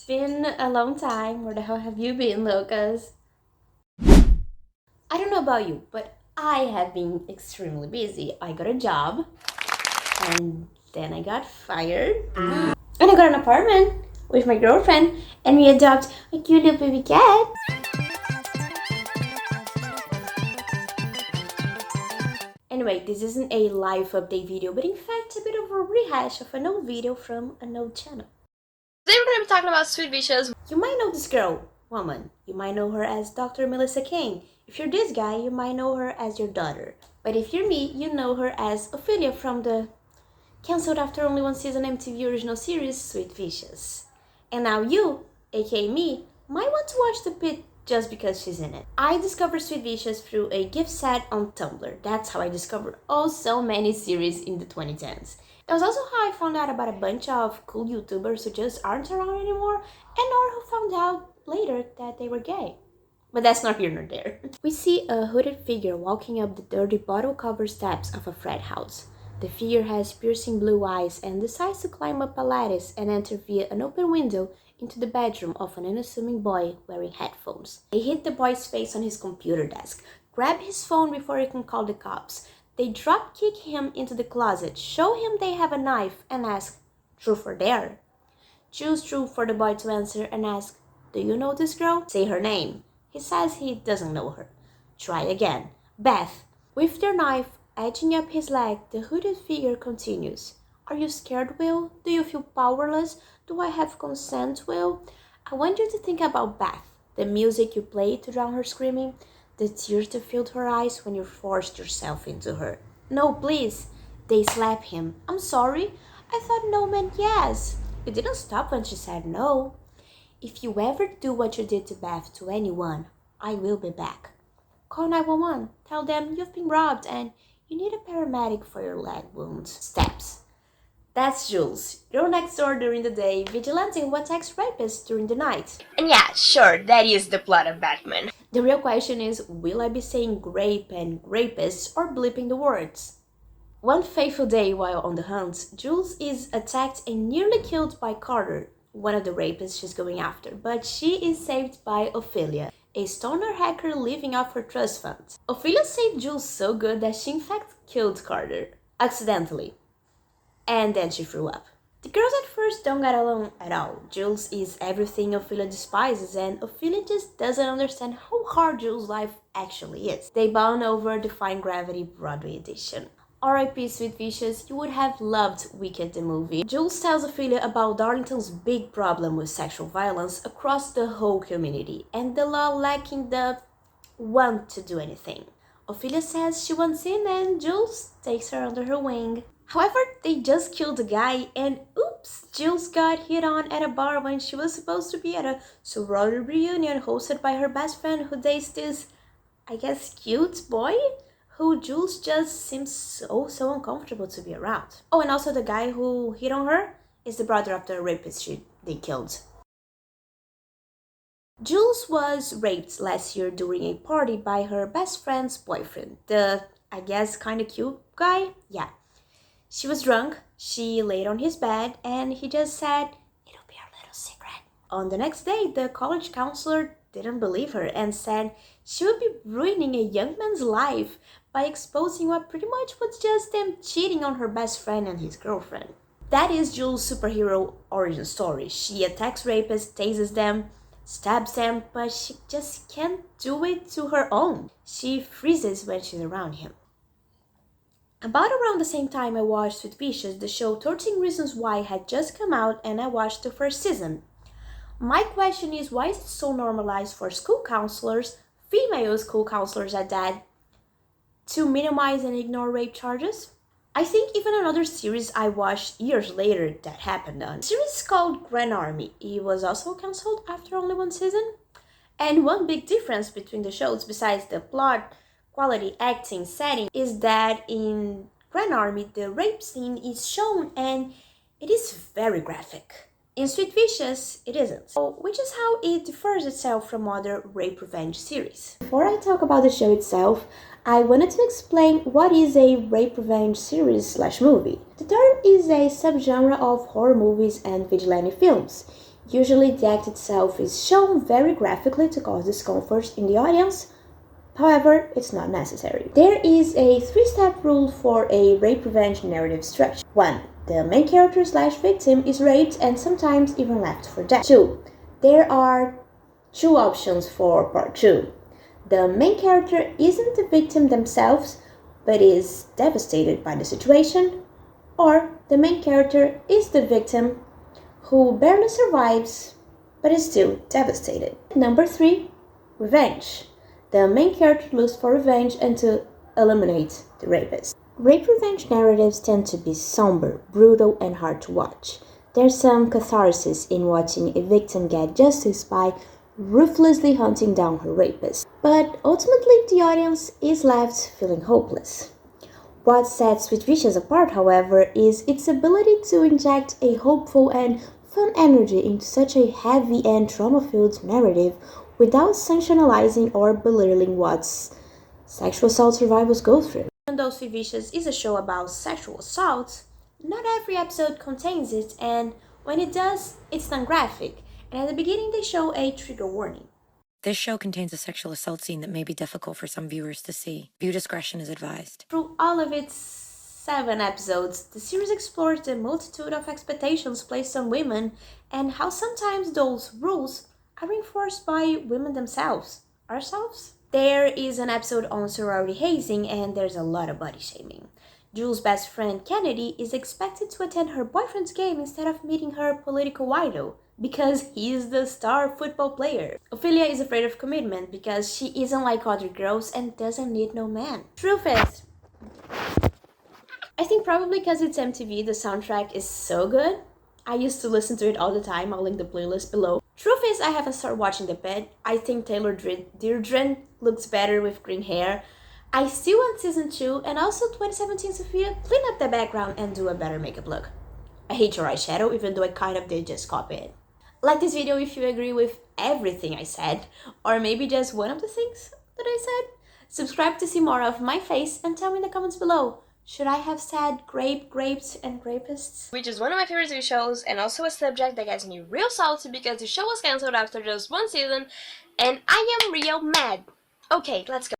been a long time. Where the hell have you been, Lucas? I don't know about you, but I have been extremely busy. I got a job, and then I got fired, and I got an apartment with my girlfriend, and we adopt a cute little baby cat. Anyway, this isn't a live update video, but in fact a bit of a rehash of an old video from an old channel. Today we're going to be talking about Sweet Vicious. You might know this woman. You might know her as Dr. Melissa King. If you're this guy, you might know her as your daughter. But if you're me, you know her as Ophelia from the cancelled after only one season MTV original series, Sweet Vicious. And now you, aka me, might want to watch the pit just because she's in it. I discovered Sweet Vicious through a gift set on Tumblr. That's how I discovered so many series in the 2010s. It was also how I found out about a bunch of cool YouTubers who just aren't around anymore, and or who found out later that they were gay. But that's not here nor there. We see a hooded figure walking up the dirty bottle-covered steps of a frat house. The figure has piercing blue eyes and decides to climb up a lattice and enter via an open window into the bedroom of an unassuming boy wearing headphones. They hit the boy's face on his computer desk, grab his phone before he can call the cops. They drop-kick him into the closet, show him they have a knife, and ask, "Truth or dare?" Choose truth for the boy to answer and ask, "Do you know this girl?" Say her name. He says he doesn't know her. Try again. Beth. With their knife edging up his leg, the hooded figure continues. "Are you scared, Will? Do you feel powerless? Do I have consent, Will?" I want you to think about Beth, the music you played to drown her screaming, the tears that filled her eyes when you forced yourself into her. "No, please." They slap him. "I'm sorry. I thought no meant yes." You didn't stop when she said no. "If you ever do what you did to Beth to anyone, I will be back. Call 911. Tell them you've been robbed and you need a paramedic for your leg wounds." Steps. That's Jules. Girl next door during the day, vigilante who attacks rapists during the night. And yeah, sure, that is the plot of Batman. The real question is, will I be saying grape and rapists or bleeping the words? One fateful day while on the hunt, Jules is attacked and nearly killed by Carter, one of the rapists she's going after, but she is saved by Ophelia, a stoner hacker living off her trust fund. Ophelia saved Jules so good that she in fact killed Carter, accidentally. And then she threw up. The girls at first don't get along at all. Jules is everything Ophelia despises, and Ophelia just doesn't understand how hard Jules' life actually is. They bond over Defying Gravity Broadway edition. R.I.P. Sweet Vicious, you would have loved Wicked the movie. Jules tells Ophelia about Darlington's big problem with sexual violence across the whole community, and the law lacking the want to do anything. Ophelia says she wants in, and Jules takes her under her wing. However, they just killed a guy, and oops, Jules got hit on at a bar when she was supposed to be at a sorority reunion hosted by her best friend who dates this, I guess, cute boy who Jules just seems so uncomfortable to be around. Oh, and also the guy who hit on her is the brother of the rapist they killed. Jules was raped last year during a party by her best friend's boyfriend, the, I guess, kinda cute guy? Yeah. She was drunk, she laid on his bed, and he just said, "It'll be our little secret." On the next day, the college counselor didn't believe her and said she would be ruining a young man's life by exposing what pretty much was just them cheating on her best friend and his girlfriend. That is Jules' superhero origin story. She attacks rapists, tases them, stabs them, but she just can't do it to her own. She freezes when she's around him. About around the same time I watched Sweet Vicious, the show 13 Reasons Why had just come out and I watched the first season. My question is, why is it so normalized for school counselors, female school counselors at that, to minimize and ignore rape charges? I think even another series I watched years later that happened on. A series called Grand Army. It was also cancelled after only one season. And one big difference between the shows, besides the plot, quality, acting, setting, is that in Grand Army the rape scene is shown and it is very graphic. In Sweet Vicious, it isn't, which is how it differs itself from other rape revenge series. Before I talk about the show itself, I wanted to explain what is a rape revenge series/movie. The term is a subgenre of horror movies and vigilante films. Usually the act itself is shown very graphically to cause discomfort in the audience. However, it's not necessary. There is a 3-step rule for a rape revenge narrative structure. 1. The main character/victim is raped and sometimes even left for dead. 2. There are 2 options for part 2. The main character isn't the victim themselves, but is devastated by the situation, or the main character is the victim who barely survives but is still devastated. Number 3. Revenge. The main character looks for revenge and to eliminate the rapist. Rape revenge narratives tend to be somber, brutal, and hard to watch. There's some catharsis in watching a victim get justice by ruthlessly hunting down her rapist. But ultimately, the audience is left feeling hopeless. What sets Sweet Vicious apart, however, is its ability to inject a hopeful and fun energy into such a heavy and trauma-filled narrative without sensationalizing or belittling what sexual assault survivors go through. Even though Sweet Vicious is a show about sexual assault, not every episode contains it, and when it does, it's done graphic, and at the beginning they show a trigger warning. This show contains a sexual assault scene that may be difficult for some viewers to see. View discretion is advised. Through all of its 7 episodes, the series explores the multitude of expectations placed on women and how sometimes those rules are reinforced by women themselves. Ourselves? There is an episode on sorority hazing and there's a lot of body shaming. Jules' best friend Kennedy is expected to attend her boyfriend's game instead of meeting her political idol because he is the star football player. Ophelia is afraid of commitment because she isn't like other girls and doesn't need no man. Truth is, I think probably because it's MTV, the soundtrack is so good. I used to listen to it all the time. I'll link the playlist below. Truth is, I haven't started watching the bit. I think Taylor Deirdre looks better with green hair. I still want season 2, and also 2017 Sofia, clean up the background and do a better makeup look. I hate your eyeshadow, even though I kind of did just copy it. Like this video if you agree with everything I said, or maybe just one of the things that I said. Subscribe to see more of my face and tell me in the comments below. Should I have said grapes, and rapists? Which is one of my favorite TV shows, and also a subject that gets me real salty because the show was cancelled after just 1 season, and I am real mad. Okay, let's go.